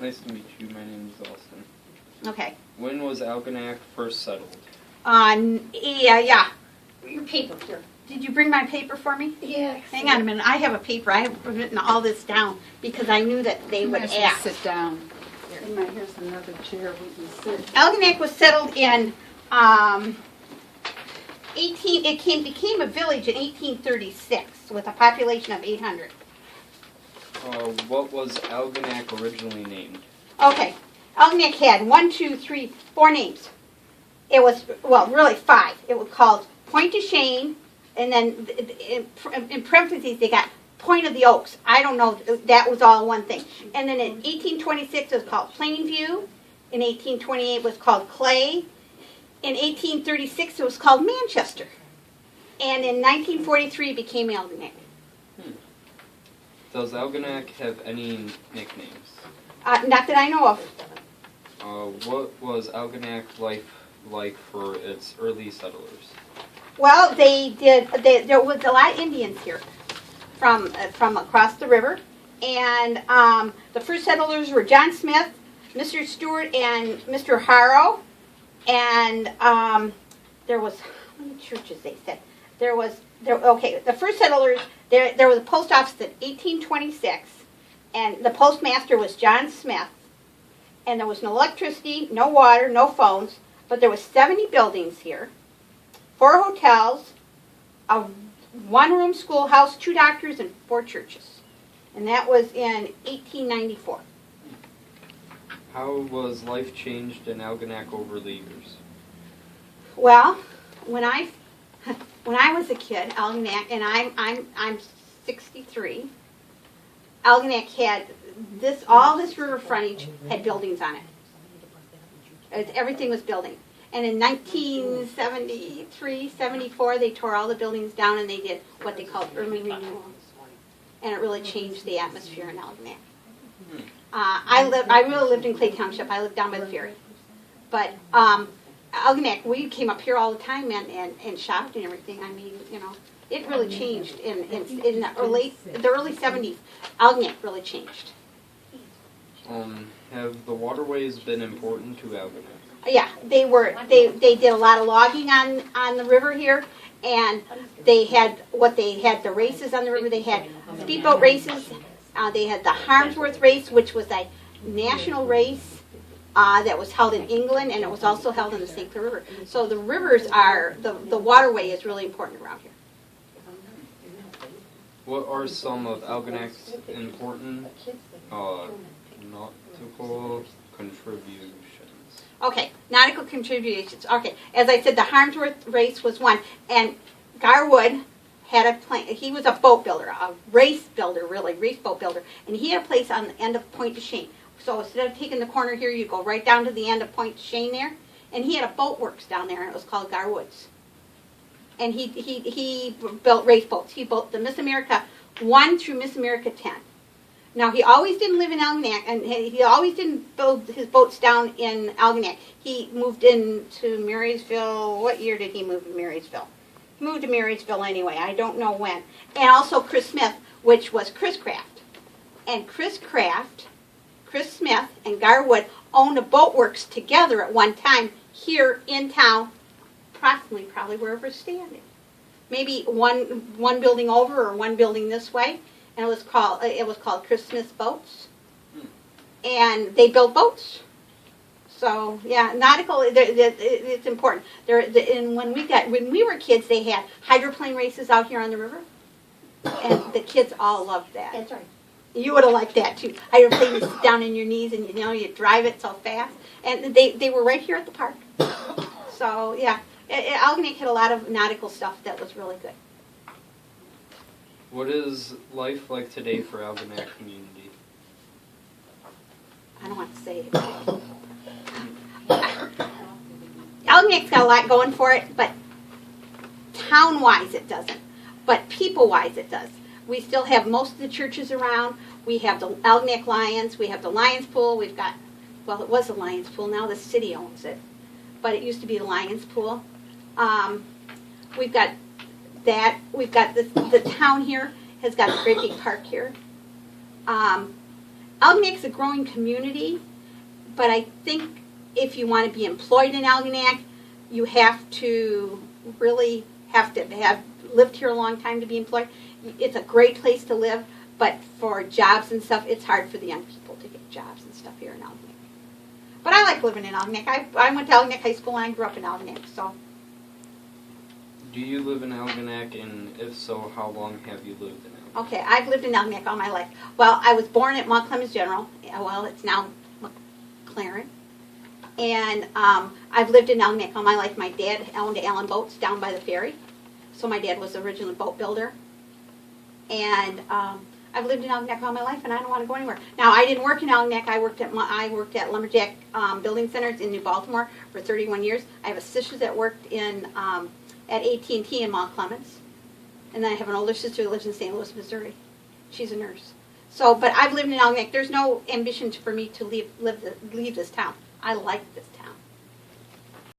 Nice to meet you. My name is Austin. Okay. When was Algonac first settled? Yeah. Your paper here. Did you bring my paper for me? Yeah. Hang on a minute. I have a paper. I have written all this down because I knew that they would ask. Sit down. Here's another chair we can sit. Algonac was settled in became a village in 1836 with a population of 800. What was Algonac originally named? Okay. Algonac had 4 names. It was, well, really 5. It was called Point de Chêne, and then in parentheses they got Point of the Oaks. I don't know, that was all one thing. And then in 1826 it was called Plainview. In 1828 it was called Clay. In 1836 it was called Manchester. And in 1943 it became Algonac. Does Algonac have any nicknames? Not that I know of. What was Algonac life like for its early settlers? Well, there was a lot of Indians here from across the river. And the first settlers were John Smith, Mr. Stewart, and Mr. Harrow. And there was, how many churches they said? The first settlers, there was a post office in 1826, and the postmaster was John Smith, and there was no electricity, no water, no phones, but there was 70 buildings here, 4 hotels, a 1-room schoolhouse, 2 doctors, and 4 churches. And that was in 1894. How was life changed in Algonac over the years? Well, when I was a kid, Algonac, and I'm 63. Algonac had all this river frontage had buildings on it. Everything was building. And in 1973, 74, they tore all the buildings down and they did what they called urban renewal. And it really changed the atmosphere in Algonac. I really lived in Clay Township. I lived down by the ferry. But Algonac, we came up here all the time and shopped and everything. I mean, it really changed in the early 70s. Algonac really changed. Have the waterways been important to Algonac? Yeah, they were. They did a lot of logging on the river here, and they had the races on the river. They had speedboat races. They had the Harmsworth race, which was a national race that was held in England, and it was also held in the St. Clair River. So the rivers the waterway is really important around here. What are some of Algonac's important nautical contributions? Okay, nautical contributions. Okay, as I said, the Harmsworth race was one, and Garwood had a plane. He was a boat builder, a race builder, really, race boat builder, and he had a place on the end of Point de Chêne. So instead of taking the corner here, you go right down to the end of Point de Chêne there, and he had a boat works down there, and it was called Garwood's. And he built race boats. He built the Miss America 1 through Miss America 10. Now, he always didn't live in Algonac, and he always didn't build his boats down in Algonac. He moved into Marysville. What year did he move to Marysville? He moved to Marysville anyway. I don't know when. And also Chris Smith, which was Chris Craft. And Chris Smith, and Garwood owned a boatworks together at one time here in town, probably wherever it's standing. Maybe one building over or one building this way. And it was called Chris Smith's Boats, and they built boats. So yeah, nautical it's important. And when we were kids, they had hydroplane races out here on the river, and the kids all loved that. That's right. You would have liked that too. Hydroplane, you sit down in your knees and you drive it so fast, and they were right here at the park. So yeah, Algonac had a lot of nautical stuff that was really good. What is life like today for Algonac community? I don't want to say it. Algonac's got a lot going for it, but town-wise it doesn't. But people-wise it does. We still have most of the churches around. We have the Algonac Lions. We have the Lions Pool. We've got, well, it was the Lions Pool. Now the city owns it. But it used to be the Lions Pool. We've got that. We've got the town here has got a great big park here. Algonac's a growing community, but I think if you want to be employed in Algonac, you have to really have lived here a long time to be employed. It's a great place to live, but for jobs and stuff, it's hard for the young people to get jobs and stuff here in Algonac. But I like living in Algonac. I went to Algonac High School and I grew up in Algonac, so. Do you live in Algonac, and if so, how long have you lived in Algonac? Okay, I've lived in Algonac all my life. Well, I was born at Mount Clemens General. Well, it's now McLaren. And I've lived in Algonac all my life. My dad owned Allen Boats down by the ferry. So my dad was the original boat builder. And I've lived in Algonac all my life, and I don't want to go anywhere. Now, I didn't work in Algonac. I worked at Lumberjack Building Centers in New Baltimore for 31 years. I have a sister that worked in at AT&T in Mount Clemens. And then I have an older sister that lives in St. Louis, Missouri. She's a nurse. So, but I've lived in Algonac. There's no ambition for me to leave this town. I like this town.